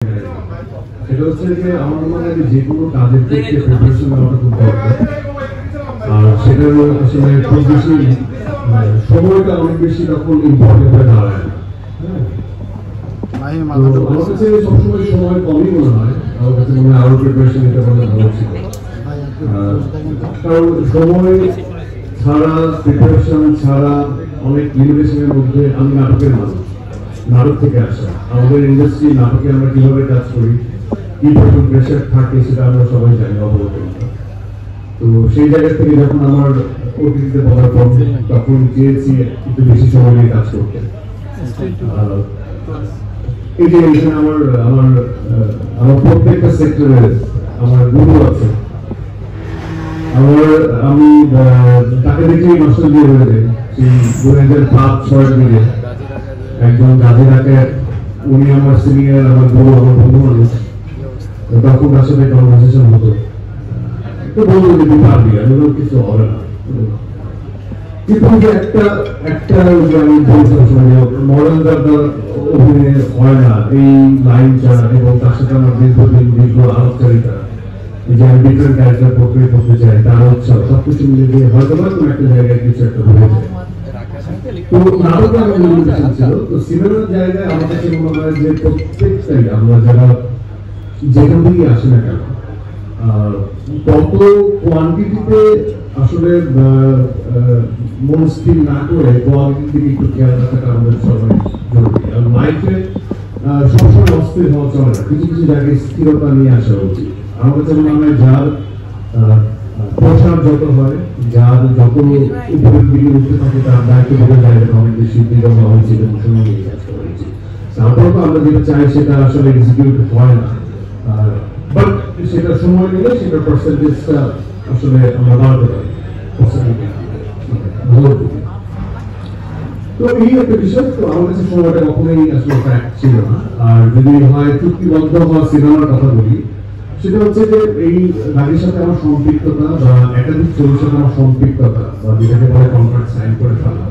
সেটা হচ্ছে যে আমার মনে হয় যে কোনো কাজের ক্ষেত্রে প্রিপারেশন নেওয়াটা খুব দরকার। আর সেটা আসলে খুব বেশি সময়টা অনেক বেশি তখন ইম্পর্টেন্ট হয়ে দাঁড়ায়। আমার কাছে সবসময় সময় কমই মনে হয়, আমার কাছে মনে হয় আরো প্রিপারেশন নিতে পারলে ভালো ছিল। কারণ সময় ছাড়া, প্রিপারেশন ছাড়া অনেক লিমিটেশনের মধ্যে আমি নাটকের মানুষ, নাটক থেকে আসা। আমাদের ইন্ডাস্ট্রি নাটকে আমরা কিভাবে কাজ করি, কি রকম প্রেশার থাকে সেটা আমরা সবাই জানি, অবগত। তো সেই জায়গা থেকে যখন আমার ওটিটিতে বলার পর তখন চেয়েছি একটু বেশি সময় নিয়ে কাজ করতে। এই যে এখানে আমার প্রত্যেকটা সেক্টরে আমার গুরু আছে। আমি তাকে দেখেই নষ্ট দিয়ে হয়ে যায়। সেই 2005-06 দিকে একজন গাজীরাকে, উনি আমার সিনিয়র, আমার গুরু, আমার বন্ধু মানুষ। তখন তার সাথে কনভারসেশন হতো, তো বলতো যে তুই পারবি, আমি কিছু হবে না। কিন্তু একটা আমি বলছিলাম মডেল দাদার অভিনয় হয় না, এই লাইনটা এবং তার সাথে আমার দীর্ঘদিন দীর্ঘ আলোচনাটা, যে আমি ডিফারেন্ট ক্যারেক্টার প্রক্রিয়া করতে চাই, তার উৎসাহ সবকিছু মিলে দিয়ে হয়তো বা কোনো একটা জায়গায় কিছু একটা হয়ে যায়। তো নাটকে আমার লিমিটেশন ছিল। তো সিনেমার জায়গায় আমার কাছে মনে হয় যে প্রত্যেকটাই আমরা যারা যেখান থেকেই আসি না কেন, তত কোয়ান্টিটিতে আসলে মন স্থির না করে কোয়ালিটির দিকে একটু খেয়াল রাখাটা আমাদের সবাই জরুরি। আর লাইফে সবসময় অস্থির হওয়া চলে না, কিছু কিছু জায়গায় স্থিরতা নিয়ে আসা উচিত। আমার কাছে মনে হয় যার প্রসার যত হয়, যার যত উপরের দিকে উঠতে থাকে, তার দায়িত্ব বোঝা জায়গাটা অনেক বেশি দৃঢ় হওয়া উচিত এবং সময় নিয়ে কাজ করা উচিত। তারপর তো আমরা যেটা চাই সেটা আসলে এক্সিকিউট হয় না, বাট সেটা সময় নিলে সেটার পার্সেন্টেজটা আসলে আমরা বাড়াতে পারি। তো এই একটা বিষয়। তো আমার কাছে সময়টা কখনোই আসলে ফ্যাক্ট ছিল না। আর যদি হয় চুক্তিবদ্ধ হওয়া সিনেমার কথা বলি, সেটা হচ্ছে যে এই গাড়ির সাথে আমার সম্পৃক্ততা বা একাধিক ছবির সাথে আমার সম্পৃক্ততা বা যেটাকে বলে কন্ট্রাক্ট সাইন করে ফেলা,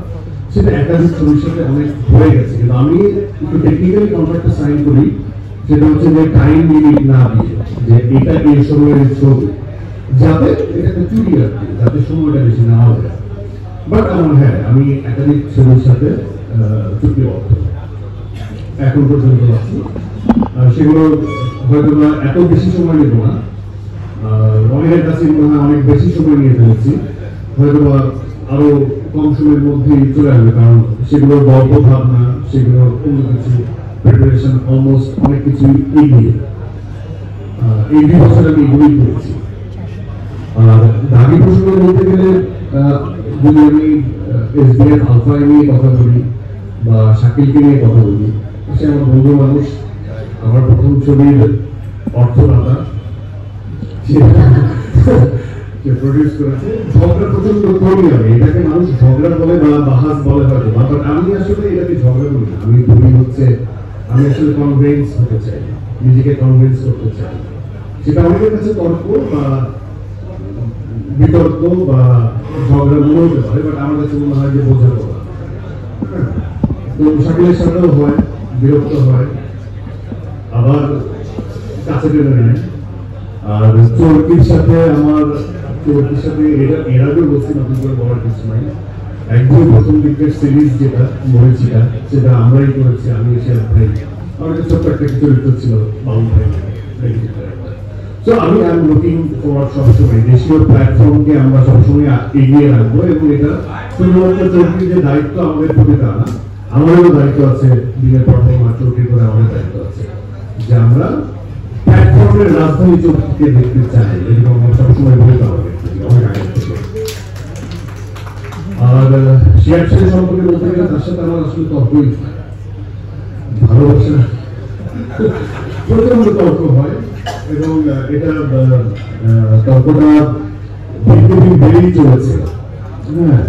সেটা একাধিক ছবির সাথে অনেক হয়ে গেছে। কিন্তু আমি একটু টেকনিক্যালি কন্ট্রাক্টটা সাইন করি, সেটা হচ্ছে যে টাইম লিমিট না দিয়ে, যে এটা এই সময়ের ছবি, যাতে এটাকে চুরি আর কি, যাতে সময়টা বেশি না হবে। বাট আমার হ্যাঁ, আমি একাধিক ছবির সাথে চুক্তিবদ্ধ এখন পর্যন্ত আছি। সেগুলো হয়তো না এত বেশি সময় নেব না, অনেকের কাছে মনে হয় অনেক বেশি সময় নিয়ে ফেলেছি, হয়তো আরো কম সময়ের মধ্যেই চলে আসবে। কারণ সেগুলো গল্প ভাবনা, সেগুলো অন্য কিছু প্রিপারেশন, অলমোস্ট অনেক কিছু এগিয়ে। এই 2 বছর আমি এগুলোই করেছি। আর দাবি প্রশ্ন বলতে গেলে, যদি আমি এসবিএন আলফায় নিয়ে কথা বলি বা শাকিলকে নিয়ে কথা বলি, সে আমার বন্ধু মানুষ, আমার প্রথম ছবির অর্থদাতা, সে প্রডিউস করেছে। ঝগড়া প্রচন্ড করি আমি, এটাকে মানুষ ঝগড়া বলে বা বাহাস বলে হয়তো, বাট আমি আসলে এটাকে ঝগড়া করি না। আমি বলি হচ্ছে আমি আসলে কনভিন্স হতে চাই, নিজেকে কনভিন্স করতে চাই। সেটা অনেকের কাছে তর্ক বা বিতর্ক বা ঝগড়া মনে হতে পারে, বাট আমার কাছে মনে হয় যে বোঝা বলা। তো শাকিলের সাথেও হয়, বিরক্ত হয়, আবার কাছে টেনে নেয়। আর চোরকির সাথে এর আগেও বলছি, নতুন করে বলার কিছু নাই। একদম প্রথম দিকের সিরিজ যেটা মরিচিকা, সেটা আমরাই করেছি, আমি এসে ভাই, আমার কাছে ছোট্ট একটা চরিত্র ছিল বাবু ভাই। তো আমি লুকিং ফরওয়ার্ড সবসময় দেশীয় প্ল্যাটফর্মকে আমরা সবসময় এগিয়ে রাখবো, এবং এটা শুধুমাত্র চৌকির যে দায়িত্ব আমাদের প্রতি তা না, আমাদেরও দায়িত্ব আছে। দিনের পর পর চৌকি করে আমাদের দায়িত্ব আছে যে আমরা প্ল্যাটফর্মের রাজধানী চৌকিকে দেখতে চাই, এরকম আমরা সবসময় বলতে হবে অনেক আগে থেকে। আর শেয়ার সম্পর্কে বলতে গেলে তার সাথে আমার আসলে তর্কই ভালোবাসা, প্রচন্ড তর্ক হয়, এবং এটা তর্কটা দীর্ঘদিন বেড়েই চলেছে। হ্যাঁ,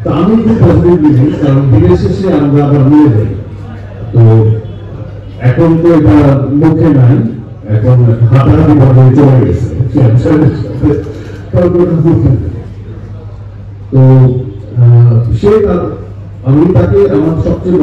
তা আমি খুব পজিটিভলি নিই, কারণ দিনের শেষে আমরা আবার নিয়ে যাই। তো এখন তো এটা মুখে নাই, এখন হাতাহাতি পর্যায়ে চলে গেছে। তো সে আমি তাকে আমার সবচেয়ে